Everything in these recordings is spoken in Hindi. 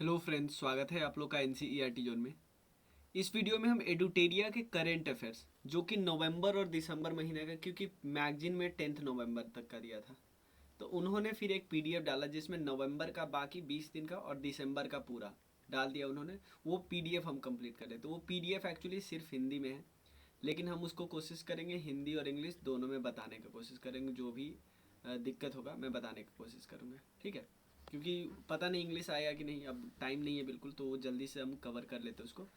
हेलो फ्रेंड्स, स्वागत है आप लोग का एनसीईआरटी जोन में। इस वीडियो में हम एडुटेरिया के करंट अफेयर्स जो कि नवंबर और दिसंबर महीने का, क्योंकि मैगजीन में 10 नवंबर तक का दिया था, तो उन्होंने फिर एक पीडीएफ डाला जिसमें नवंबर का बाकी 20 दिन का और दिसंबर का पूरा डाल दिया उन्होंने। वो पीडीएफ हम कंप्लीट कर रहे, तो वो पीडीएफ एक्चुअली सिर्फ हिंदी में है, लेकिन हम उसको कोशिश करेंगे हिंदी और इंग्लिश दोनों में बताने की कोशिश करेंगे। जो भी दिक्कत होगा मैं बताने की कोशिश करूँगा, ठीक है। क्योंकि पता नहीं इंग्लिश आएगा कि नहीं, अब टाइम नहीं है बिल्कुल, तो वो जल्दी से हम कवर कर लेते हैं उसको।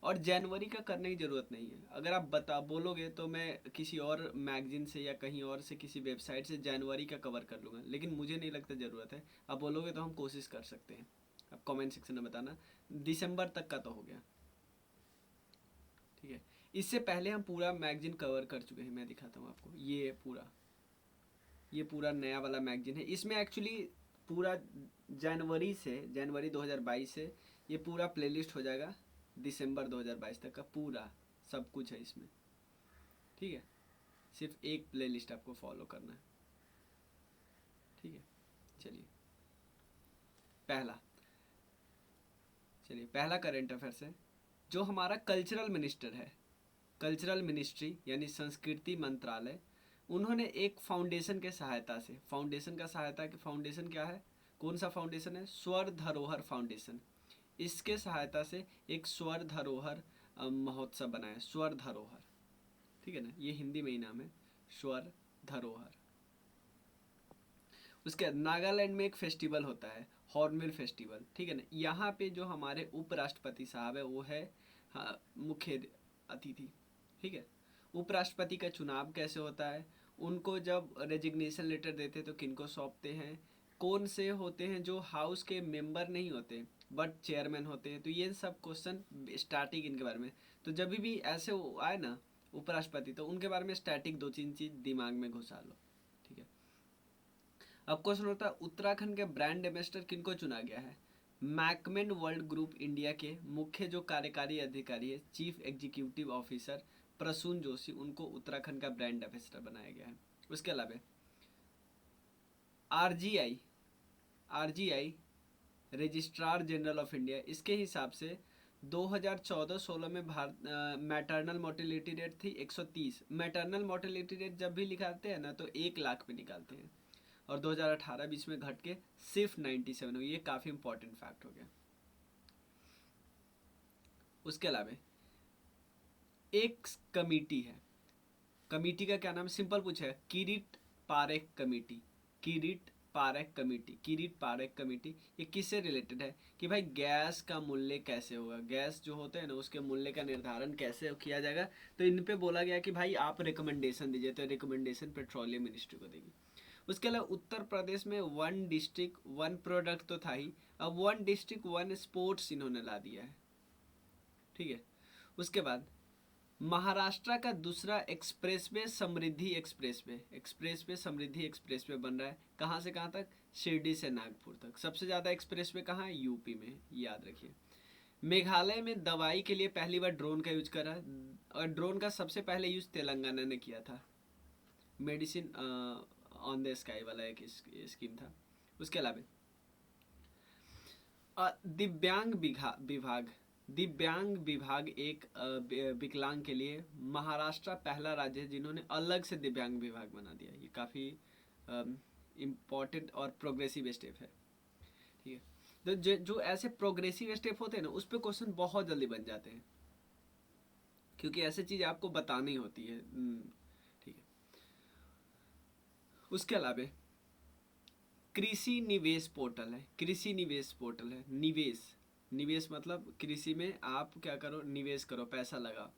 और जनवरी का करने की ज़रूरत नहीं है। अगर आप बोलोगे तो मैं किसी और मैगजीन से या कहीं और से किसी वेबसाइट से जनवरी का कवर कर लूँगा, लेकिन मुझे नहीं लगता ज़रूरत है। आप बोलोगे तो हम कोशिश कर सकते हैं। आप कमेंट सेक्शन में बताना। दिसंबर तक का तो हो गया, ठीक है। इससे पहले हम पूरा मैगजीन कवर कर चुके हैं। मैं दिखाता हूँ आपको, ये पूरा नया वाला मैगजीन है। इसमें एक्चुअली पूरा जनवरी 2022 से ये पूरा प्लेलिस्ट हो जाएगा। दिसंबर 2022 तक का पूरा सब कुछ है इसमें, ठीक है। सिर्फ एक प्लेलिस्ट आपको फॉलो करना है, ठीक है। चलिए पहला पहला करंट अफेयर्स है। जो हमारा कल्चरल मिनिस्टर है, कल्चरल मिनिस्ट्री यानी संस्कृति मंत्रालय, उन्होंने एक फाउंडेशन के सहायता से, फाउंडेशन क्या है, कौन सा फाउंडेशन है, स्वर धरोहर फाउंडेशन। इसके सहायता से एक स्वर धरोहर महोत्सव बनाया, स्वर धरोहर, ठीक है ना। ये हिंदी में ही नाम है, स्वर धरोहर। उसके बाद नागालैंड में एक फेस्टिवल होता है, हॉर्नबिल फेस्टिवल, ठीक है ना। यहाँ पे जो हमारे उपराष्ट्रपति साहब है वो है, हाँ, मुख्य अतिथि, ठीक है। उपराष्ट्रपति का चुनाव कैसे होता है, उनको जब रेजिग्नेशन लेटर देते तो किनको सौंपते हैं, कौन से होते हैं जो हाउस के मेंबर नहीं होते बट चेयरमैन होते हैं, तो ये सब क्वेश्चन स्टैटिक इनके बारे में। तो जब भी ऐसे आए ना उपराष्ट्रपति, तो उनके बारे में स्टैटिक दो तीन चीज दिमाग में घुसा लो, ठीक है। अब क्वेश्चन होता है उत्तराखंड के ब्रांड एम्बेसडर किनको चुना गया है। मैकमेन वर्ल्ड ग्रुप इंडिया के मुख्य जो कार्यकारी अधिकारी है, chief executive officer Prasoon Joshi, उनको उत्तराखंड का ब्रांड एम्बेसडर बनाया गया है। उसके अलावा RGI RGI registrar general of India, इसके हिसाब से 2014-16 में भारत मैटरनल मोर्टेलिटी रेट थी 130। मैटरनल मोर्टेलिटी रेट जब भी निकालते हैं ना तो 1 लाख पे निकालते हैं, और 2018-20 में घट के सिर्फ 97 हुई। ये काफ़ी इंपॉर्टेंट फैक्ट हो गया। उसके अलावा एक कमिटी है, कमिटी का क्या नाम है, सिंपल पूछा है, किरीट पारेख कमेटी। ये किससे रिलेटेड है कि भाई गैस का मूल्य कैसे होगा, गैस जो होते हैं ना उसके मूल्य का निर्धारण कैसे किया जाएगा। तो इन पे बोला गया कि भाई आप रिकमेंडेशन दीजिए, तो रिकमेंडेशन पेट्रोलियम मिनिस्ट्री को देगी। उसके अलावा उत्तर प्रदेश में वन डिस्ट्रिक्ट वन प्रोडक्ट तो था ही, अब वन डिस्ट्रिक्ट वन स्पोर्ट्स इन्होंने ला दिया है, ठीक है। उसके बाद महाराष्ट्र का दूसरा समृद्धि एक्सप्रेसवे बन रहा है। कहाँ से कहाँ तक, शिरडी से नागपुर तक। सबसे ज़्यादा एक्सप्रेसवे कहाँ है, यूपी में, याद रखिए। मेघालय में दवाई के लिए पहली बार ड्रोन का यूज करा, और ड्रोन का सबसे पहले यूज तेलंगाना ने किया था। मेडिसिन ऑन द स्काई वाला एक स्कीम था। उसके अलावा दिव्यांग विभाग दिव्यांग विभाग एक विकलांग के लिए महाराष्ट्र पहला राज्य है जिन्होंने अलग से दिव्यांग विभाग बना दिया। ये काफ़ी इम्पोर्टेंट और प्रोग्रेसिव स्टेप है, ठीक है। तो जो ऐसे प्रोग्रेसिव स्टेप होते हैं ना उस पर क्वेश्चन बहुत जल्दी बन जाते हैं, क्योंकि ऐसी चीज़ आपको बतानी होती है, ठीक है। उसके अलावा कृषि निवेश पोर्टल है, निवेश निवेश मतलब कृषि में आप क्या करो, निवेश करो, पैसा लगाओ।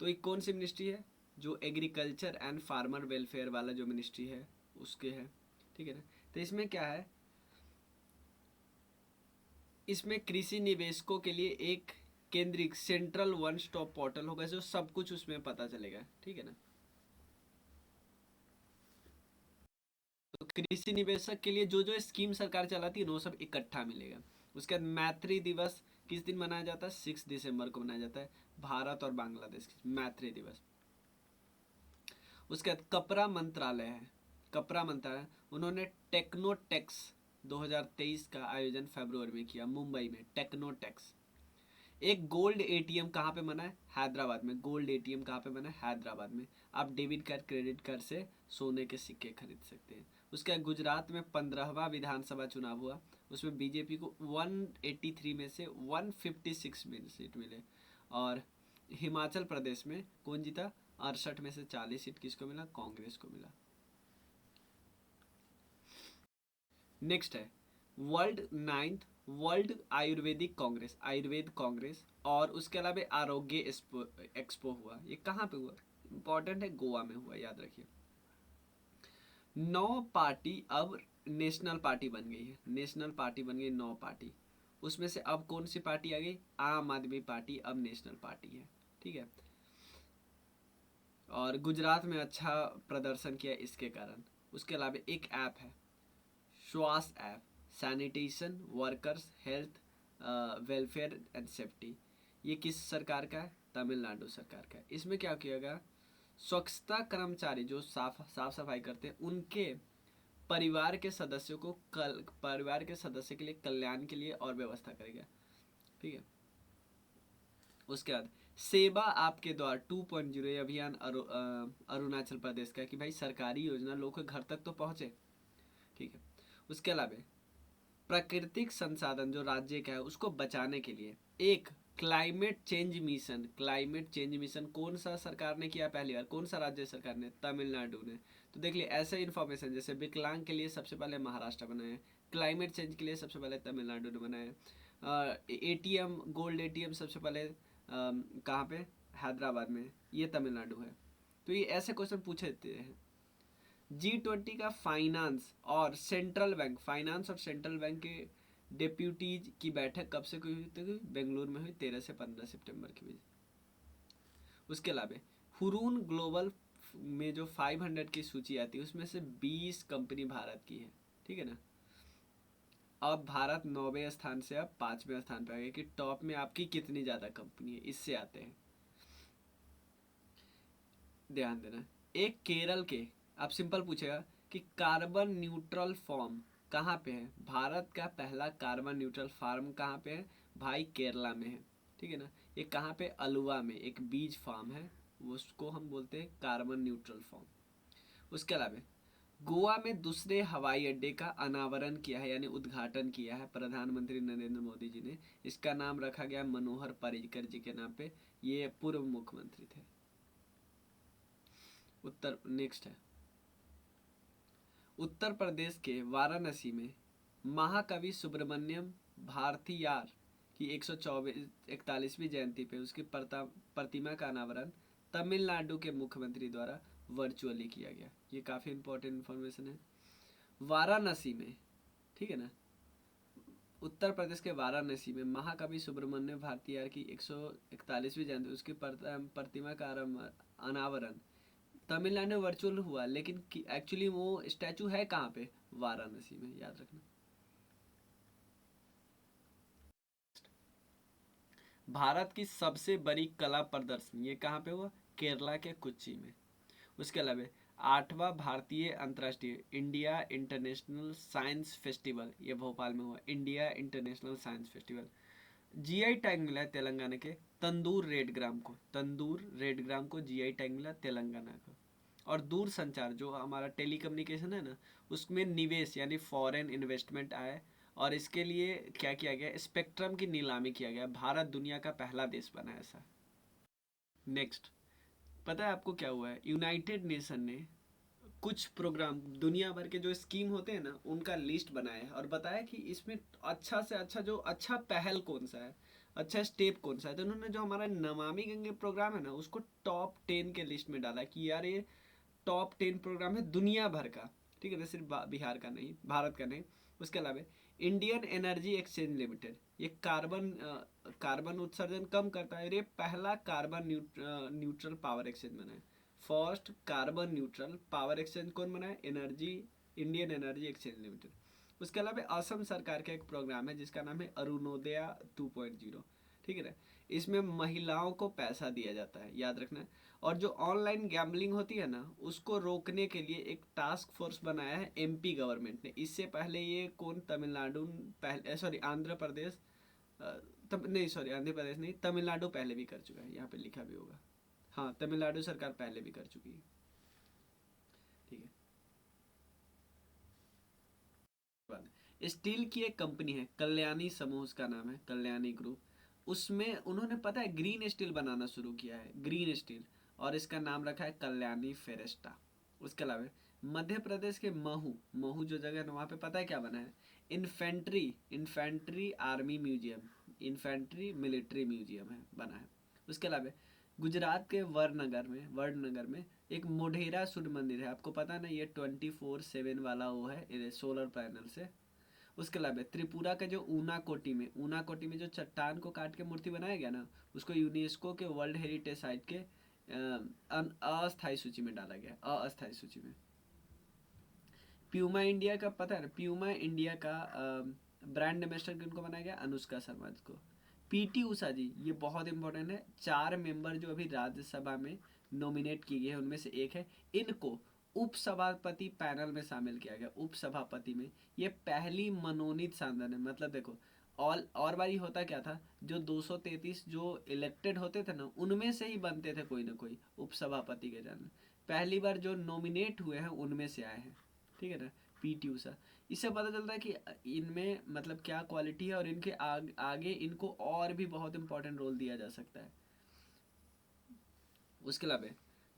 तो एक कौन सी मिनिस्ट्री है, जो एग्रीकल्चर एंड फार्मर वेलफेयर वाला जो मिनिस्ट्री है उसके है, ठीक है ना। तो इसमें क्या है, इसमें कृषि निवेशकों के लिए एक केंद्रीय सेंट्रल वन स्टॉप पोर्टल होगा जो सब कुछ उसमें पता चलेगा, ठीक है ना। तो कृषि निवेशक के लिए जो जो स्कीम सरकार चलाती है वो सब इकट्ठा मिलेगा। उसके बाद मैत्री दिवस किस दिन मनाया जाता है, 6 दिसंबर को मनाया जाता है, भारत और बांग्लादेश की मैत्री दिवस। उसके बाद कपड़ा मंत्रालय है, उन्होंने टेक्नोटेक्स 2023 का आयोजन फरवरी में किया मुंबई में, टेक्नोटेक्स। एक गोल्ड एटीएम कहाँ पे बना है? हैदराबाद में। गोल्ड एटीएम कहाँ पे बना है? हैदराबाद में। आप डेबिट कार्ड क्रेडिट कार्ड से सोने के सिक्के खरीद सकते हैं। उसके बाद गुजरात में 15वां विधानसभा चुनाव हुआ, उसमें बीजेपी को 183 में से 156 में सीट मिले। और हिमाचल प्रदेश में कौन जीता? 68 में से 40 सीट किसको मिला? कांग्रेस को मिला। नेक्स्ट है वर्ल्ड आयुर्वेदिक कांग्रेस, आयुर्वेद कांग्रेस। और उसके अलावा आरोग्य एक्सपो हुआ। ये कहाँ पे हुआ? इंपॉर्टेंट है, गोवा में हुआ, याद रखिए। 9 पार्टी अब नेशनल पार्टी बन गई है, नेशनल पार्टी बन गई 9 पार्टी। उसमें से अब कौन सी पार्टी आ गई? आम आदमी पार्टी अब नेशनल पार्टी है, ठीक है। और गुजरात में अच्छा प्रदर्शन किया इसके कारण। उसके अलावा एक ऐप है श्वास app, sanitation workers health welfare and safety. ये किस सरकार का है? तमिलनाडु सरकार का है। इसमें क्या किया गया? स्वच्छता कर्मचारी जो साफ सफाई करते हैं उनके परिवार के सदस्यों को परिवार के सदस्य के लिए कल्याण के लिए और व्यवस्था करेगा, ठीक है। उसके बाद सेवा आपके द्वार 2.0 अभियान अरुणाचल प्रदेश का है कि भाई सरकारी योजना लोगों के घर तक तो पहुंचे, ठीक है। उसके अलावा प्राकृतिक संसाधन जो राज्य का है उसको बचाने के लिए एक climate change mission, climate change mission कौन सा सरकार ने किया पहली बार? कौन सा राज्य सरकार ने? तमिलनाडु ने। तो देख लिए ऐसे इन्फॉर्मेशन, जैसे विकलांग के लिए सबसे पहले महाराष्ट्र बनाया, क्लाइमेट चेंज के लिए सबसे पहले तमिलनाडु ने बनाया, एटीएम गोल्ड एटीएम सबसे पहले कहाँ पे? हैदराबाद में, ये तमिलनाडु है। तो ये ऐसे क्वेश्चन पूछे जाते हैं। G20 का फाइनेंस और सेंट्रल बैंक के डेप्यूटीज की बैठक कब से हुई थी? बेंगलुरु में हुई 13 से 15 सितंबर के बीच। उसके अलावा हुरून ग्लोबल में जो 500 की सूची आती है उसमें से 20 कंपनी भारत की है, ठीक है ना। अब भारत 9वें स्थान से अब 5वें स्थान पे आ गया कि टॉप में आपकी कितनी ज्यादा कंपनी है, इससे आते हैं, ध्यान देना। एक केरल के, अब सिंपल पूछेगा कि कार्बन न्यूट्रल फार्म कहाँ पे है? भारत का पहला कार्बन न्यूट्रल फार्म कहाँ पे है? भाई केरला में है, ठीक है ना। ये कहाँ पे? अलुवा में एक बीज फार्म है, उसको हम बोलते हैं कार्बन न्यूट्रल फार्म। उसके अलावा गोवा में दूसरे हवाई अड्डे का अनावरण किया है यानी उद्घाटन किया है प्रधानमंत्री नरेंद्र मोदी जी ने। इसका नाम रखा गया मनोहर पर्रिकर जी के नाम पे, ये पूर्व मुख्यमंत्री थे। नेक्स्ट है उत्तर प्रदेश के वाराणसी में महाकवि सुब्रमण्यम भारतीयार की 141वीं जयंती पे उसकी प्रतिमा का अनावरण तमिलनाडु के मुख्यमंत्री द्वारा वर्चुअली किया गया। ये काफ़ी इंपॉर्टेंट इन्फॉर्मेशन है। वाराणसी में, ठीक है ना, उत्तर प्रदेश के वाराणसी में महाकवि सुब्रमण्यम भारतीयार की 141वीं जयंती उसकी प्रतिमा का अनावरण तमिलनाडु में वर्चुअल हुआ, लेकिन एक्चुअली वो स्टैचू है कहाँ पे? वाराणसी में, याद रखना। भारत की सबसे बड़ी कला प्रदर्शनी ये कहाँ पे हुआ? केरला के कोच्चि में। उसके अलावा 8वां भारतीय अंतर्राष्ट्रीय इंडिया इंटरनेशनल साइंस फेस्टिवल ये भोपाल में हुआ, India international science festival. GI tag मिला है तेलंगाना के तंदूर रेड ग्राम को, तंदूर रेड ग्राम को जीआई टैग मिला तेलंगाना को। और दूर संचार जो हमारा टेलीकम्युनिकेशन है ना, उसमें निवेश यानी फॉरेन इन्वेस्टमेंट आए और इसके लिए क्या किया गया? स्पेक्ट्रम की नीलामी किया गया। भारत दुनिया का पहला देश बना ऐसा। नेक्स्ट, पता है आपको क्या हुआ है? यूनाइटेड नेशन ने कुछ प्रोग्राम दुनिया भर के जो स्कीम होते हैं ना उनका लिस्ट बनाया है और बताया कि इसमें अच्छा से अच्छा जो अच्छा पहल कौन सा है, अच्छा स्टेप कौन सा है। तो उन्होंने जो हमारा नमामि गंगे प्रोग्राम है ना उसको टॉप 10 के लिस्ट में डाला कि यार ये टॉप 10 प्रोग्राम है दुनिया भर का, ठीक है ना, सिर्फ बिहार का नहीं, भारत का नहीं। उसके अलावा इंडियन एनर्जी एक्सचेंज लिमिटेड ये कार्बन उत्सर्जन कम करता है, ये पहला कार्बन न्यूट्रल पावर एक्सचेंज बना है। First carbon neutral power exchange कौन बना है? Indian energy exchange limited. उसके अलावा असम सरकार का एक प्रोग्राम है जिसका नाम है अरुणोदया 2.0, ठीक है ना। इसमें महिलाओं को पैसा दिया जाता है, याद रखना है। और जो ऑनलाइन गैम्बलिंग होती है ना, उसको रोकने के लिए एक टास्क फोर्स बनाया है एमपी गवर्नमेंट ने। इससे पहले ये कौन, तमिलनाडु पहले, सॉरी आंध्र प्रदेश, तब नहीं, सॉरी आंध्र प्रदेश नहीं, तमिलनाडु पहले भी कर चुका है, यहाँ पे लिखा भी होगा। हाँ, तमिलनाडु सरकार पहले भी कर चुकी है। ठीक है। स्टील की एक कंपनी है, कल्याणी समूह उसका नाम है, कल्याणी ग्रुप। उसमें उन्होंने पता है ग्रीन स्टील बनाना शुरू किया है, ग्रीन स्टील, और इसका नाम रखा है कल्याणी फेरेस्टा। उसके अलावा मध्य प्रदेश के महू, महू जो जगह है ना, वहाँ पे पता है क्या बना है, infantry, infantry army museum, infantry military museum है बना है। उसके अलावा गुजरात के वडनगर में एक मोढेरा सूर्य मंदिर है, आपको पता है ना, ये 24/7 वाला वो है सोलर पैनल से। उसके अलावा त्रिपुरा का जो ऊना कोटी में जो चट्टान को काट के मूर्ति बनाया गया ना, उसको यूनेस्को के वर्ल्ड हेरिटेज साइट के अस्थायी सूची में डाला गया, अस्थायी सूची में। प्यूमा इंडिया का पता है ना, प्यूमा इंडिया का ब्रांड एम्बेसडर किनको बनाया गया, अनुष्का शर्मा को। पीटी उषा जी, ये बहुत इंपॉर्टेंट है, 4 मेंबर जो अभी राज्यसभा में नॉमिनेट किए गए हैं उनमें से एक है, इनको उपसभापति पैनल में शामिल किया गया, उपसभापति में। ये पहली मनोनीत सांसद है, मतलब देखो और बारी होता क्या था, जो 233 जो इलेक्टेड होते थे ना, उनमें से ही बनते थे कोई ना कोई उपसभापति के जन। पहली बार जो नॉमिनेट हुए हैं उनमें से आए हैं, ठीक है ना, पीटी उषा। इससे पता चलता है कि इनमें मतलब क्या क्वालिटी है, और इनके आगे इनको और भी बहुत इंपॉर्टेंट रोल दिया जा सकता है। उसके अलावा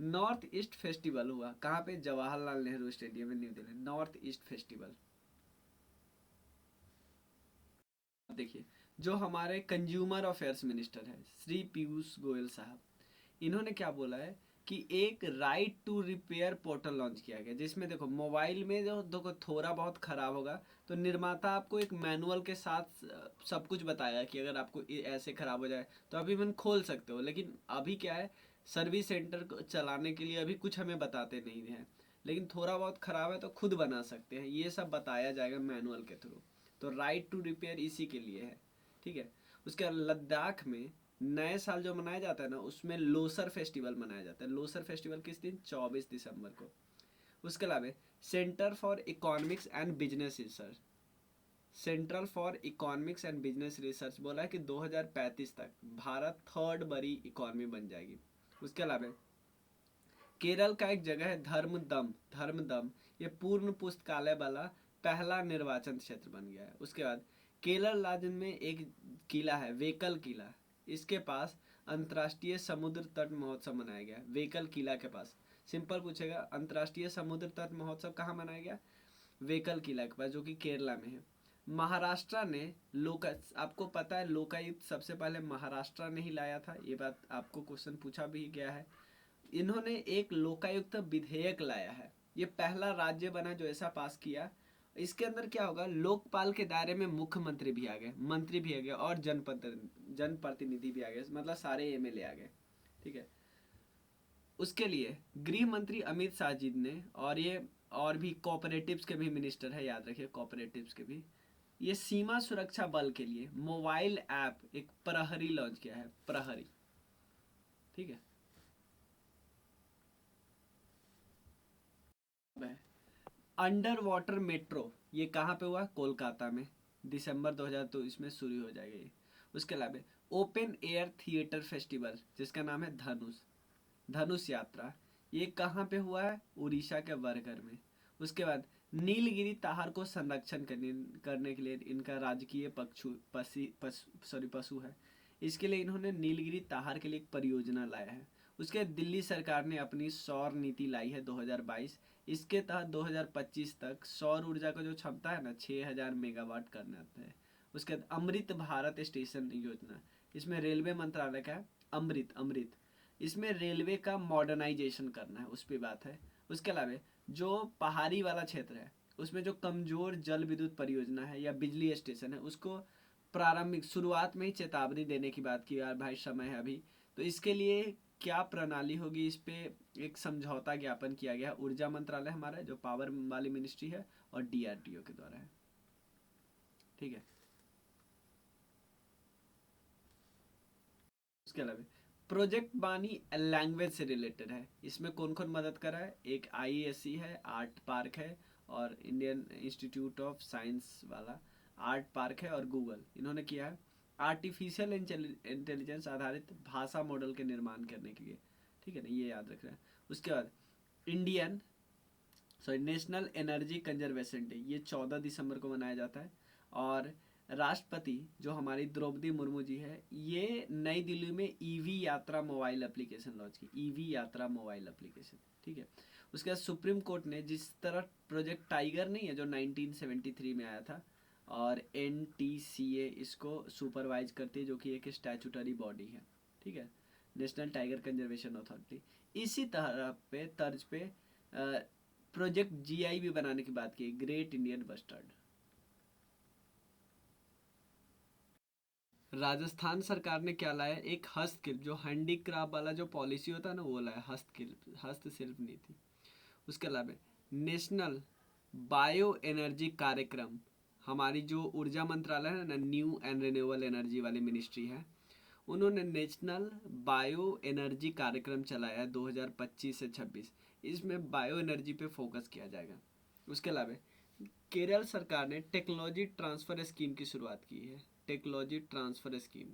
नॉर्थ ईस्ट फेस्टिवल हुआ कहाँ पे, जवाहरलाल नेहरू स्टेडियम में, new Delhi, north east festival. देखिए, जो हमारे कंज्यूमर अफेयर्स मिनिस्टर है श्री पीयूष गोयल साहब, इन्होंने क्या बोला है कि एक right to repair portal launch किया गया, जिसमें देखो मोबाइल में जो देखो थोड़ा बहुत खराब होगा तो निर्माता आपको एक मैनुअल के साथ सब कुछ बताया कि अगर आपको ऐसे खराब हो जाए तो अभी मन खोल सकते हो। लेकिन अभी क्या है, सर्विस सेंटर को चलाने के लिए अभी कुछ हमें बताते नहीं हैं, लेकिन थोड़ा बहुत खराब है तो खुद बना सकते हैं, ये सब बताया जाएगा मैनुअल के थ्रू। तो राइट टू रिपेयर इसी के लिए है, ठीक है। उसके बाद लद्दाख में नए साल जो मनाया जाता है ना, उसमें लोसर फेस्टिवल मनाया जाता है। लोसर फेस्टिवल किस दिन, 24 दिसंबर को। उसके अलावा centre for economics and business research, central for economics and business research बोला है कि 2035 तक भारत 3rd बड़ी इकोनॉमी बन जाएगी। उसके अलावा केरल का एक जगह है धर्मदम, ये पूर्ण पुस्तकालय वाला पहला निर्वाचन क्षेत्र बन गया है। उसके बाद केरल राज्य में एक किला है, वेकल किला, इसके पास अंतर्राष्ट्रीय समुद्र तट महोत्सव मनाया गया, वेकल किला के पास। सिंपल पूछेगा, अंतर्राष्ट्रीय समुद्र तट महोत्सव कहाँ मनाया गया, वेकल किला के पास, जो कि केरला में है। महाराष्ट्र ने आपको पता है लोकायुक्त सबसे पहले महाराष्ट्र ने ही लाया था, ये बात आपको क्वेश्चन पूछा भी गया है। इन्होंने एक लोकायुक्त विधेयक लाया है, ये पहला राज्य बना जो ऐसा पास किया। इसके अंदर क्या होगा, लोकपाल के दायरे में मुख्यमंत्री भी आ गए, मंत्री भी आ गए, और जनप्रतिनिधि भी आ गए, मतलब सारे एमएलए आ गए, ठीक है। उसके लिए गृह मंत्री अमित शाह जी ने, और ये और भी कोऑपरेटिव्स के भी मिनिस्टर है, याद रखिए कोऑपरेटिव्स के भी, ये सीमा सुरक्षा बल के लिए मोबाइल ऐप एक प्रहरी लॉन्च किया है, प्रहरी, ठीक है। अंडर वाटर मेट्रो, ये कहाँ पे हुआ, कोलकाता में, दिसंबर 2023 में शुरू हो जाएगा ये। उसके अलावा ओपन एयर थिएटर फेस्टिवल जिसका नाम है धनुष यात्रा, ये कहाँ पे हुआ है, उड़ीसा के बरगढ़ में। उसके बाद नीलगिरी ताहर को संरक्षण करने के लिए इनका राजकीय पशु है, इसके लिए इन्होंने नीलगिरी ताहर के लिए एक परियोजना लाया है। उसके दिल्ली सरकार ने अपनी सौर नीति लाई है 2022, इसके तहत 2025 तक सौर ऊर्जा का जो क्षमता है ना 6000 मेगावाट करना है। उसके बाद अमृत भारत स्टेशन योजना, इसमें रेलवे मंत्रालय का है, अमृत, इसमें रेलवे का मॉडर्नाइजेशन करना है, उस पर बात है। उसके अलावा जो पहाड़ी वाला क्षेत्र है उसमें जो कमजोर जल विद्युत परियोजना है या बिजली स्टेशन है, उसको प्रारंभिक शुरुआत में ही चेतावनी देने की बात की, यार भाई समय है अभी, तो इसके लिए क्या प्रणाली होगी, इस पे एक समझौता ज्ञापन किया गया, ऊर्जा मंत्रालय हमारा जो पावर वाली मिनिस्ट्री है और डीआरडीओ के द्वारा है, ठीक है। उसके अलावा प्रोजेक्ट बानी लैंग्वेज से रिलेटेड है। इसमें कौन कौन मदद कर रहा है? एक आईएससी है, आर्ट पार्क है, और इंडियन इंस्टीट्यूट ऑफ साइंस वाला आर्ट पार्क है, और गूगल, इन्होंने किया है आर्टिफिशियल इंटेलिजेंस आधारित भाषा मॉडल के निर्माण करने के लिए। ठीक है ना, ये याद रख रहे हैं। उसके बाद Indian national energy conservation day, ये 14 दिसंबर को मनाया जाता है। और राष्ट्रपति जो हमारी द्रौपदी मुर्मू जी है, ये नई दिल्ली में ईवी यात्रा मोबाइल एप्लीकेशन लॉन्च की, ईवी यात्रा मोबाइल एप्लीकेशन। ठीक है। उसके बाद सुप्रीम कोर्ट ने जिस तरह प्रोजेक्ट टाइगर नहीं है जो 1973 में आया था, और एनटीसीए इसको सुपरवाइज करती है, जो कि एक स्टैचूटरी बॉडी है। ठीक है, नेशनल टाइगर कंजर्वेशन अथॉरिटी। इसी तरह पे तर्ज पे प्रोजेक्ट जीआई भी बनाने की बात की, ग्रेट इंडियन बस्टर्ड। राजस्थान सरकार ने क्या लाया? एक हस्तशिल्प, जो हैंडीक्राफ्ट वाला जो पॉलिसी होता है ना, वो लाया, हस्तशिल्प नीति। उसके अलावा नेशनल बायो एनर्जी कार्यक्रम, हमारी जो ऊर्जा मंत्रालय है ना, न्यू एंड रिन्यूएबल एनर्जी वाली मिनिस्ट्री है, उन्होंने नेशनल बायो एनर्जी कार्यक्रम चलाया है 2025 से 26। इसमें बायो एनर्जी पे फोकस किया जाएगा। उसके अलावा केरल सरकार ने टेक्नोलॉजी ट्रांसफर स्कीम की शुरुआत की है। टेक्नोलॉजी ट्रांसफर स्कीम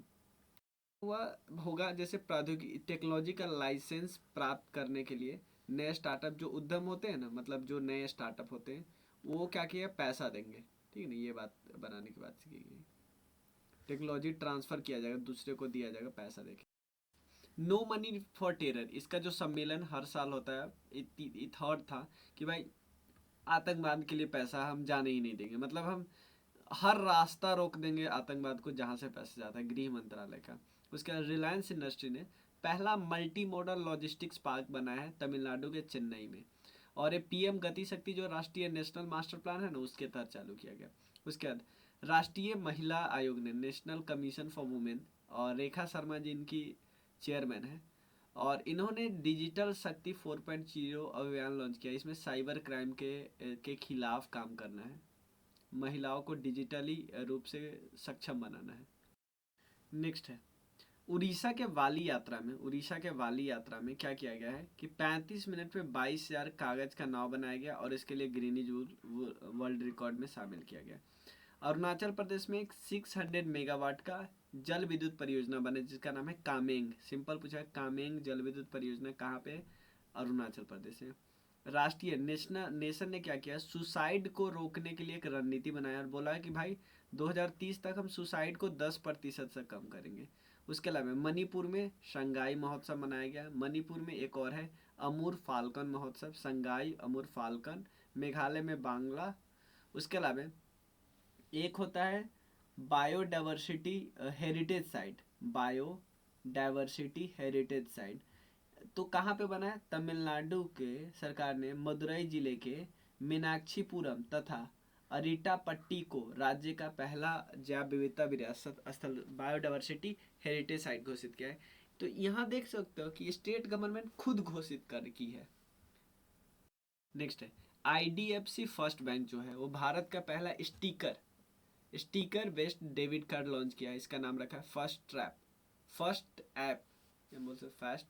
हुआ होगा जैसे प्रौद्योगिकी टेक्नोलॉजी का लाइसेंस प्राप्त करने के लिए नए स्टार्टअप जो उद्यम होते हैं ना, मतलब जो नए स्टार्टअप होते हैं, वो क्या किया, पैसा देंगे। ठीक है ना, ये बात बनाने की बात की गई। टेक्नोलॉजी ट्रांसफर किया जाएगा, दूसरे को दिया जाएगा पैसा देके। नो मनी फॉर टेरर, इसका जो सम्मेलन हर साल होता है, थर्ड था कि भाई आतंकवाद के लिए पैसा हम जाने ही नहीं देंगे, मतलब हम हर रास्ता रोक देंगे आतंकवाद को जहाँ से पैसा जाता है, गृह मंत्रालय का। उसके बाद रिलायंस इंडस्ट्री ने पहला मल्टी मॉडल लॉजिस्टिक्स पार्क बनाया है तमिलनाडु के चेन्नई में, और ये पीएम गति शक्ति जो राष्ट्रीय नेशनल मास्टर प्लान है ना, उसके तहत चालू किया गया। उसके बाद राष्ट्रीय महिला आयोग ने, नेशनल कमीशन फॉर वुमेन, और रेखा शर्मा जी इनकी चेयरमैन है, और इन्होंने डिजिटल शक्ति 4.0 अभियान लॉन्च किया। इसमें साइबर क्राइम के खिलाफ काम करना है, महिलाओं को डिजिटली रूप से सक्षम बनाना है। नेक्स्ट है उड़ीसा के वाली यात्रा में क्या किया गया है कि 35 मिनट में 22,000 कागज का नाव बनाया गया, और इसके लिए गिनीज वर्ल्ड रिकॉर्ड में शामिल किया गया। अरुणाचल प्रदेश में एक 600 मेगावाट का जल विद्युत परियोजना बने, जिसका नाम है कामेंग। सिंपल पूछा है, कामेंग जल विद्युत परियोजना कहाँ पे? अरुणाचल प्रदेश है। राष्ट्रीय नेशन ने क्या किया, सुसाइड को रोकने के लिए एक रणनीति बनाया, और बोला कि भाई 2030 तक हम सुसाइड को 10% से कम करेंगे। उसके अलावा मणिपुर में शंघाई महोत्सव मनाया गया। मणिपुर में एक और है अमूर फाल्कन महोत्सव, शंघाई अमूर फाल्कन। मेघालय में बांग्ला। उसके अलावा एक होता है biodiversity heritage site, biodiversity heritage site, तो कहाँ पे बना है? तमिलनाडु के सरकार ने मदुरई जिले के मीनाक्षीपुरम तथा अरिटापट्टी को राज्य का पहला जैव विविधता विरासत स्थल, बायोडाइवर्सिटी हेरिटेज साइट घोषित किया है। तो यहाँ देख सकते हो कि स्टेट गवर्नमेंट खुद घोषित कर की है। नेक्स्ट है आईडीएफसी फर्स्ट बैंक, जो है वो भारत का पहला sticker based debit card launch किया है। इसका नाम रखा है फर्स्ट ऐप, बोल सकते फास्ट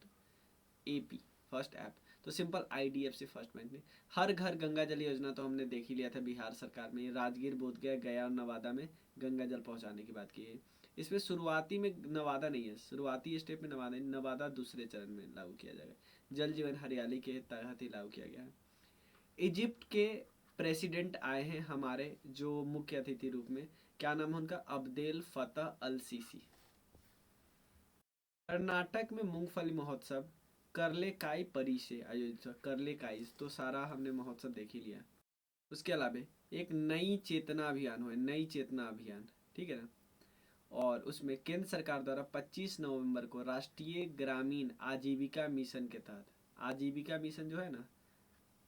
एपी, फर्स्ट ऐप। तो सिंपल आईडीएफसी फर्स्ट बैंक ने हर घर गंगा जल योजना तो हमने देख ही लिया था बिहार सरकार में, राजगीर, बोधगया, गया और नवादा में गंगा जल पहुंचाने की बात की है। इसमें शुरुआती में नवादा नहीं है, शुरुआती स्टेप में नवादा नहीं, नवादा दूसरे चरण में लागू किया जाएगा। जल जीवन हरियाली के तहत ही लागू किया गया है। इजिप्ट के प्रेसिडेंट आए हैं हमारे जो मुख्य अतिथि रूप में, क्या नाम है उनका? अब्देल फतह अल सीसी। कर्नाटक में मूंगफली महोत्सव करलेकाई परी से आयोजित हुआ। करलेकाई तो सारा हमने महोत्सव देख ही लिया। उसके अलावा एक नई चेतना अभियान हुआ, नई चेतना अभियान, ठीक है ना, और उसमें केंद्र सरकार द्वारा 25 नवंबर को राष्ट्रीय ग्रामीण आजीविका मिशन के तहत, आजीविका मिशन जो है ना,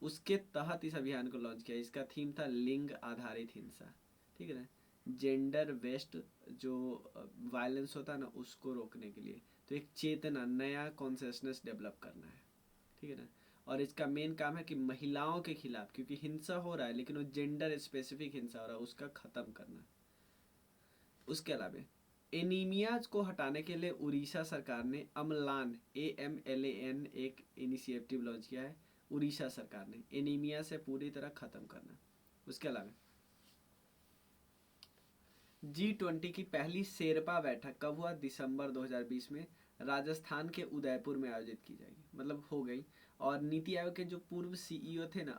उसके तहत इस अभियान को लॉन्च किया। इसका थीम था लिंग आधारित हिंसा, ठीक है ना, जेंडर वेस्ट जो वायलेंस होता है ना, उसको रोकने के लिए। तो एक चेतना, नया कॉन्शियसनेस डेवलप करना है, ठीक है ना। और इसका मेन काम है कि महिलाओं के खिलाफ, क्योंकि हिंसा हो रहा है लेकिन वो जेंडर स्पेसिफिक हिंसा हो रहा है, उसका खत्म करना। उसके अलावा एनीमिया को हटाने के लिए उड़ीसा सरकार ने अम्लान AMLAN एक इनिशिएटिव लॉन्च किया है। उड़ीसा सरकार ने एनीमिया से पूरी तरह खत्म करना। उसके अलावा G20 की पहली शेरपा बैठक कब हुआ? दिसंबर 2020 में राजस्थान के उदयपुर में आयोजित की जाएगी, मतलब हो गई। और नीति आयोग के जो पूर्व CEO थे ना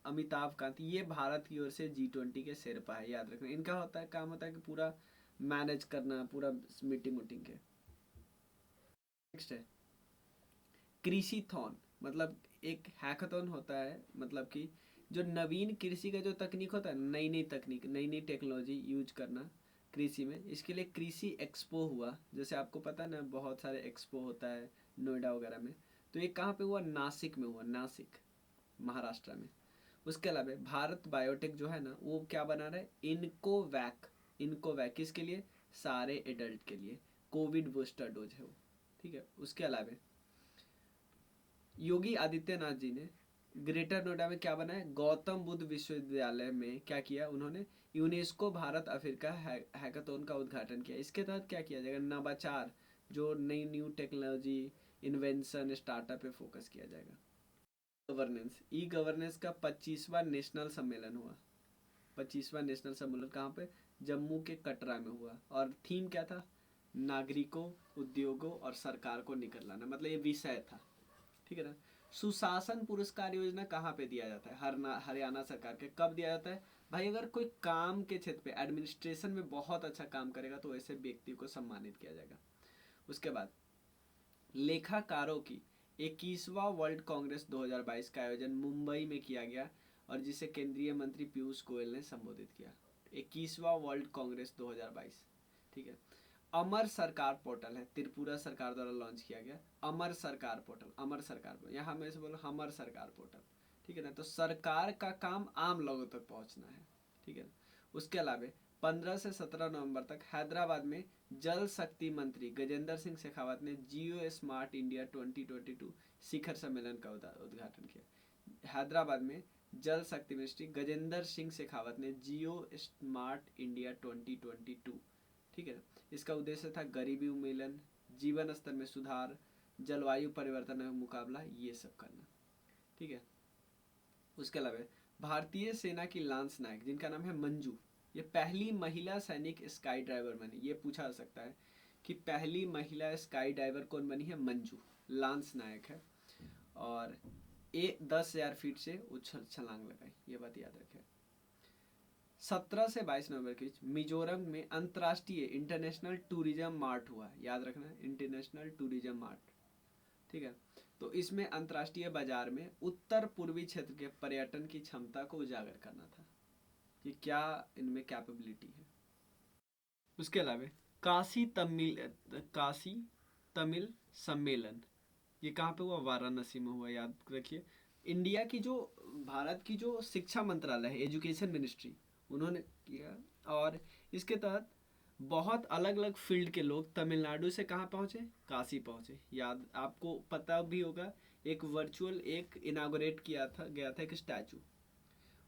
अमिताभ कांत, ये भारत की ओर से G20 के शेरपा है, याद रखना। इनका होता है काम होता है कि पूरा मैनेज करना, पूरा मीटिंग उटिंग के। नेक्स्ट है कृषिथॉन, मतलब एक हैकाथॉन होता है, मतलब कि जो नवीन कृषि का जो तकनीक होता है, नई नई तकनीक, नई नई टेक्नोलॉजी यूज करना कृषि में, इसके लिए कृषि एक्सपो हुआ। जैसे आपको पता है ना, बहुत सारे एक्सपो होता है नोएडा वगैरह में। तो ये कहाँ पे हुआ? नासिक में हुआ, नासिक महाराष्ट्र में। उसके अलावा भारत बायोटेक जो है ना, वो क्या बना रहा है? इनकोवैक। इनकोवैक किसके लिए? सारे एडल्ट के लिए, कोविड बूस्टर डोज है वो, ठीक है। उसके अलावा योगी आदित्यनाथ जी ने ग्रेटर नोएडा में क्या बनाया? गौतम बुद्ध विश्वविद्यालय में क्या किया उन्होंने? यूनेस्को भारत अफ्रीका हैकाथॉन का उद्घाटन किया। इसके तहत क्या किया जाएगा? नवाचार, जो नई न्यू टेक्नोलॉजी, इन्वेंशन, स्टार्टअप पे फोकस किया जाएगा। गवर्नेंस, ई गवर्नेंस का 25वां नेशनल सम्मेलन हुआ। 25वां नेशनल सम्मेलन कहाँ पे? जम्मू के कटरा में हुआ। और थीम क्या था? नागरिकों, उद्योगों और सरकार को निकल लाना, मतलब ये विषय था, ठीक है ना। सुशासन पुरस्कार योजना कहाँ पे दिया जाता है? हरियाणा सरकार के। कब दिया जाता है भाई? अगर कोई काम के क्षेत्र पे, एडमिनिस्ट्रेशन में बहुत अच्छा काम करेगा तो ऐसे व्यक्ति को सम्मानित किया जाएगा। उसके बाद लेखाकारों की 21वां वर्ल्ड कांग्रेस 2022 का आयोजन मुंबई में किया गया, और जिसे केंद्रीय मंत्री पीयूष गोयल ने संबोधित किया। 21वां वर्ल्ड कांग्रेस 2022, ठीक है। अमर सरकार पोर्टल है, त्रिपुरा सरकार द्वारा लॉन्च किया गया। अमर सरकार पोर्टल, अमर सरकार पोर्टल, यहाँ में से बोलो हमर सरकार पोर्टल, ठीक है ना। तो सरकार का काम आम लोगों तक पहुँचना है, ठीक है। उसके अलावा 15 से 17 नवंबर तक हैदराबाद में जल शक्ति मंत्री गजेंद्र सिंह शेखावत ने जियो स्मार्ट इंडिया 2022 शिखर सम्मेलन का उद्घाटन किया। हैदराबाद में जल शक्ति मिनिस्ट्री गजेंद्र सिंह शेखावत ने जियो स्मार्ट इंडिया 2022, ठीक है। इसका उद्देश्य था गरीबी उन्मूलन, जीवन स्तर में सुधार, जलवायु परिवर्तन में मुकाबला, ये सब करना, ठीक है। उसके अलावा भारतीय सेना की लांस नायक जिनका नाम है मंजू, ये पहली महिला सैनिक स्काई ड्राइवर बनी। ये पूछा जा सकता है कि पहली महिला स्काई ड्राइवर कौन बनी है? मंजू, लांस नायक है। और 10,000 फीट से उछल छलांग लगाई, ये बात याद रखें। 17 से 22 नवंबर के बीच मिजोरम में अंतर्राष्ट्रीय इंटरनेशनल टूरिज्म मार्ट हुआ, याद रखना, इंटरनेशनल टूरिज्म मार्ट, ठीक है। तो इसमें अंतर्राष्ट्रीय बाजार में उत्तर पूर्वी क्षेत्र के पर्यटन की क्षमता को उजागर करना था कि क्या इनमें कैपेबिलिटी है। उसके अलावा काशी तमिल सम्मेलन, ये कहाँ पे हुआ? वाराणसी में हुआ, याद रखिए। इंडिया की जो, भारत की जो शिक्षा मंत्रालय है, एजुकेशन मिनिस्ट्री, उन्होंने किया। और इसके तहत बहुत अलग अलग फील्ड के लोग तमिलनाडु से कहाँ पहुँचे? काशी पहुँचे। याद, आपको पता भी होगा, एक वर्चुअल एक इनागोरेट किया था, गया था एक स्टैचू।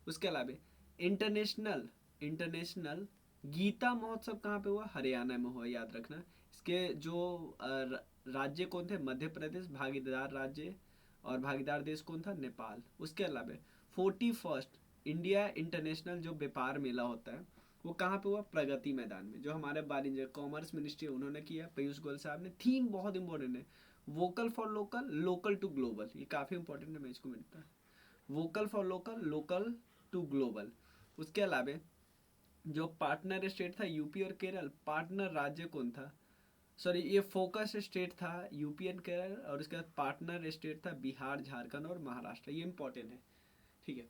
उसके अलावा इंटरनेशनल इंटरनेशनल गीता महोत्सव कहाँ पे हुआ? हरियाणा में हुआ, याद रखना। इसके जो राज्य कौन थे? मध्य प्रदेश भागीदार राज्य, और भागीदार देश कौन था? नेपाल। उसके अलावा 41st इंडिया इंटरनेशनल जो व्यापार मेला होता है, वो कहाँ पे हुआ? प्रगति मैदान में, जो हमारे वाणिज्य कॉमर्स मिनिस्ट्री उन्होंने किया, पीयूष गोयल साहब ने। थीम बहुत इंपॉर्टेंट है, vocal for local, local to global, ये काफ़ी इंपॉर्टेंट है, मैं इसको मिलता है। Vocal for local, local to global. उसके अलावा जो पार्टनर स्टेट था यूपी और केरल, पार्टनर राज्य कौन था? सॉरी, ये फोकस स्टेट था यूपी एंड केरल, और उसके बाद पार्टनर स्टेट था बिहार, झारखंड और महाराष्ट्र। ये इंपॉर्टेंट है, ठीक है,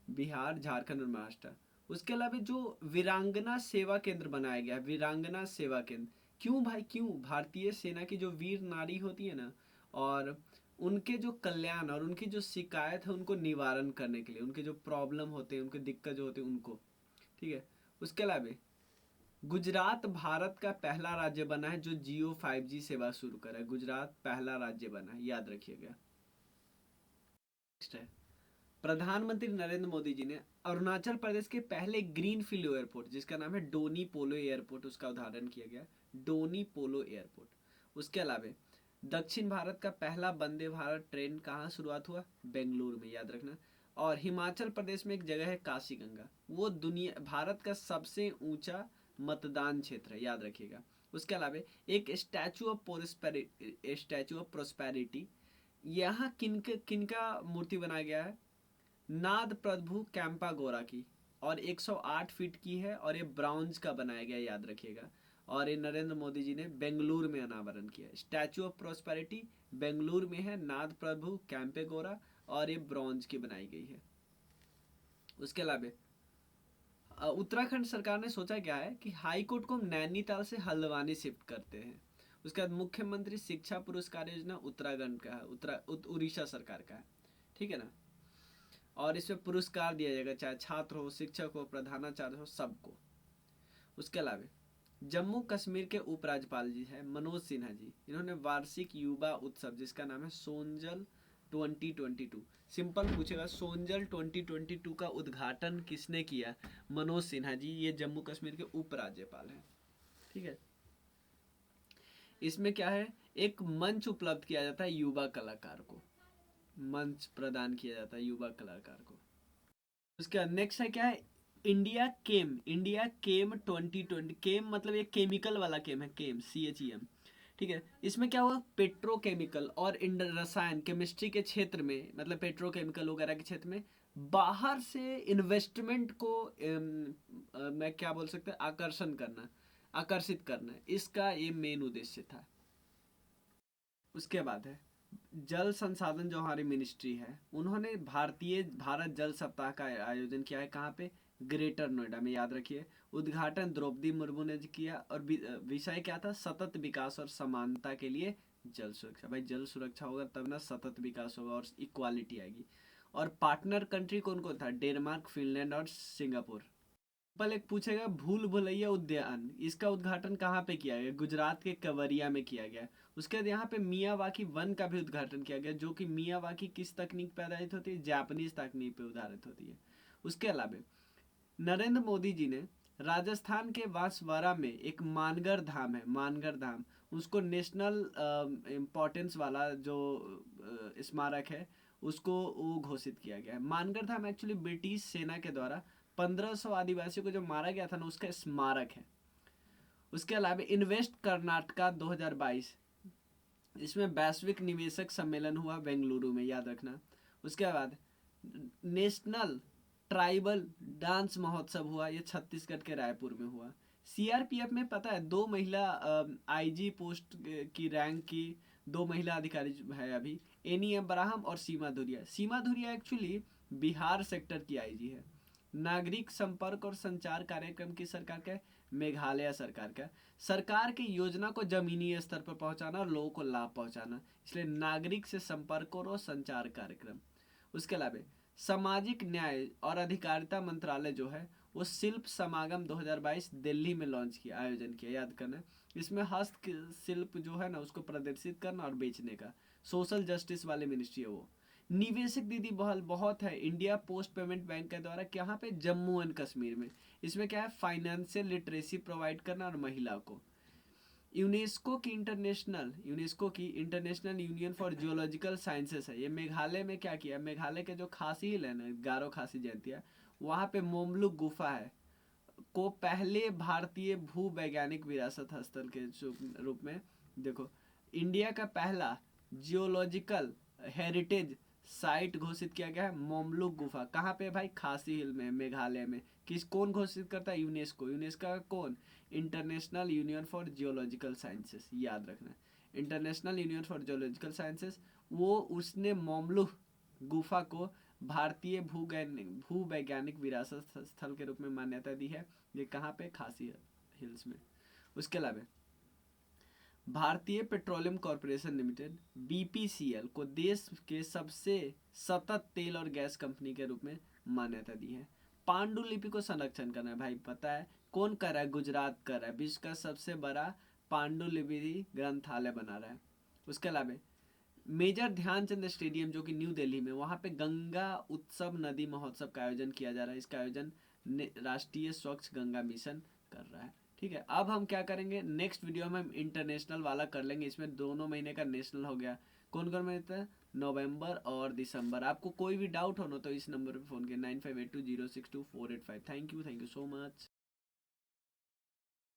बिहार, झारखंड और महाराष्ट्र। उसके अलावा जो वीरांगना सेवा केंद्र बनाया गया, वीरांगना सेवा केंद्र, क्यों भाई, क्यों? भारतीय सेना की जो वीर नारी होती है ना, और उनके जो कल्याण और उनकी जो शिकायत है उनको निवारण करने के लिए, उनके जो प्रॉब्लम होते हैं, उनके दिक्कत जो होते हैं उनको, ठीक है। उसके अलावा गुजरात भारत का पहला राज्य बना है जो जियो 5G सेवा शुरू करा है। गुजरात पहला राज्य बना है, याद रखिएगा। नेक्स्ट है, प्रधानमंत्री नरेंद्र मोदी जी ने अरुणाचल प्रदेश के पहले ग्रीन फील्ड एयरपोर्ट जिसका नाम है डोनी पोलो एयरपोर्ट, उसका उदाहरण किया गया, डोनी पोलो एयरपोर्ट। उसके अलावा दक्षिण भारत का पहला वंदे भारत ट्रेन कहाँ शुरुआत हुआ? बेंगलुरु में, याद रखना। और हिमाचल प्रदेश में एक जगह है काशी गंगा, वो दुनिया भारत का सबसे ऊंचा मतदान क्षेत्र है, याद रखिएगा। उसके अलावा एक स्टैचू ऑफ प्रोस्पेरिटी, यहाँ किनका मूर्ति बनाया गया है? नाद प्रभु कैंपा गोरा की, और 108 फीट की है, और ये ब्राउन्ज का बनाया गया, याद रखिएगा। और ये नरेंद्र मोदी जी ने बेंगलुरु में अनावरण किया। स्टैचू ऑफ प्रोस्पेरिटी बेंगलुरु में है, नाद प्रभु कैंपे गोरा, और ये ब्रॉन्ज की बनाई गई है। उसके अलावा उत्तराखंड सरकार ने सोचा क्या है कि हाई कोर्ट को हम नैनीताल से हल्द्वानी शिफ्ट करते हैं। उसके बाद मुख्यमंत्री शिक्षा पुरस्कार योजना उत्तराखंड का है, उड़ीसा सरकार का है, ठीक है ना। और इसमें पुरस्कार दिया जाएगा, चाहे छात्र हो, शिक्षक हो, प्रधानाचार्य हो, सबको। उसके अलावा जम्मू कश्मीर के उपराज्यपाल जी है मनोज सिन्हा जी, इन्होंने वार्षिक युवा उत्सव जिसका नाम है सोनजल 2022, सिंपल पूछेगा सोनजल 2022 का उद्घाटन किसने किया? मनोज सिन्हा जी, ये जम्मू कश्मीर के उपराज्यपाल हैं, ठीक है। इसमें क्या है, एक मंच उपलब्ध किया जाता है युवा कलाकार को, मंच प्रदान किया जाता है युवा कलाकार को। उसका नेक्स्ट है क्या है, इंडिया केम 2020। केम मतलब ये केमिकल वाला केम है, केम CHEM, ठीक है। इसमें क्या हुआ, पेट्रोकेमिकल और रसायन केमिस्ट्री के क्षेत्र में, मतलब पेट्रोकेमिकल वगैरह के क्षेत्र में बाहर से इन्वेस्टमेंट को मैं क्या बोल सकते हैं, आकर्षित करना, इसका ये मेन उद्देश्य था। उसके बाद है जल संसाधन, जो हमारी मिनिस्ट्री है, उन्होंने भारत जल सप्ताह का आयोजन किया है, कहाँ पे? ग्रेटर नोएडा में, याद रखिए। उद्घाटन द्रौपदी मुर्मू ने किया, और विषय क्या था? सतत विकास और समानता के लिए जल सुरक्षा। भाई जल सुरक्षा होगा तब ना सतत विकास होगा और इक्वालिटी आएगी। और पार्टनर कंट्री कौन कौन था? डेनमार्क, फिनलैंड और सिंगापुर। पहले एक पूछेगा भूल भुलैया उद्यान, इसका उद्घाटन कहाँ पे किया गया? गुजरात के केवड़िया में किया गया। उसके बाद यहाँ पे मियावाकी वन का भी उद्घाटन किया गया, जो कि मियावाकी किस तकनीक पर आधारित होती है? जापानीज तकनीक पे आधारित होती है। उसके अलावा नरेंद्र मोदी जी ने राजस्थान के बांसवाड़ा में एक मानगढ़ धाम है, मानगढ़ धाम, उसको नेशनल इम्पोर्टेंस वाला जो स्मारक है, उसको वो घोषित किया गया है। मानगढ़ धाम एक्चुअली ब्रिटिश सेना के द्वारा 1500 आदिवासियों को जो मारा गया था ना, उसका स्मारक है। उसके अलावा इन्वेस्ट कर्नाटका 2022, इसमें वैश्विक निवेशक सम्मेलन हुआ बेंगलुरु में, याद रखना। उसके बाद नेशनल ट्राइबल डांस महोत्सव हुआ, ये छत्तीसगढ़ के रायपुर में हुआ। CRPF में पता है 2 महिला IG पोस्ट की रैंक की 2 महिला अधिकारी है अभी, एनी अब्राहम और सीमा धुरिया। सीमा धुरिया एक्चुअली बिहार सेक्टर की IG है। नागरिक संपर्क और संचार कार्यक्रम की सरकार का, मेघालय सरकार का। सरकार की योजना को जमीनी स्तर पर पहुंचाना और लोगों को लाभ पहुंचाना, इसलिए नागरिक से संपर्क और संचार कार्यक्रम। उसके अलावा सामाजिक न्याय और अधिकारिता मंत्रालय जो है, वो शिल्प समागम 2022 दिल्ली में लॉन्च किया, आयोजन किया, याद करना। इसमें हस्तशिल्प जो है ना, उसको प्रदर्शित करना और बेचने का, सोशल जस्टिस वाले मिनिस्ट्री है वो। निवेशक दीदी बहुत है इंडिया पोस्ट पेमेंट बैंक के द्वारा, यहाँ पे जम्मू एंड कश्मीर में। इसमें क्या है, फाइनेंशियल लिटरेसी प्रोवाइड करना और महिला को। यूनेस्को की international union for geological sciences है, ये मेघालय में क्या किया, मेघालय के जो खासी हिल है ना, गारो खासी जयंतिया, वहाँ पे मोमलुक गुफा है को पहले भारतीय भू वैज्ञानिक विरासत स्थल के रूप में, देखो, इंडिया का पहला जियोलॉजिकल हेरिटेज साइट घोषित किया गया है मोमलुक गुफा। कहाँ पे भाई? खासी हिल में, मेघालय में। कौन घोषित करता है? यूनेस्को। यूनेस्को का कौन? International union for geological sciences, याद रखना। International union for geological sciences, वो उसने मोमलुक गुफा को भारतीय भू वैज्ञानिक विरासत स्थल के रूप में मान्यता दी है। ये कहाँ पे? खासी हिल्स में। उसके अलावा भारतीय पेट्रोलियम कॉरपोरेशन लिमिटेड BPCL को देश के सबसे सतत तेल और गैस कंपनी के रूप में मान्यता दी है। पांडुलिपि को संरक्षण करना है, भाई पता है कौन कर रहा है? गुजरात कर रहा है, विश्व का सबसे बड़ा पांडुलिपि ग्रंथालय बना रहा है। उसके अलावा मेजर ध्यानचंद स्टेडियम जो कि न्यू दिल्ली में, वहाँ पे गंगा उत्सव नदी महोत्सव का आयोजन किया जा रहा है। इसका आयोजन राष्ट्रीय स्वच्छ गंगा मिशन कर रहा है। ठीक है, अब हम क्या करेंगे, नेक्स्ट वीडियो में हम इंटरनेशनल वाला कर लेंगे। इसमें दोनों महीने का नेशनल हो गया, कौन कौन महीने था, नवंबर और दिसंबर। आपको कोई भी डाउट हो ना तो इस नंबर पे फ़ोन किया 9582062485। Thank you so much.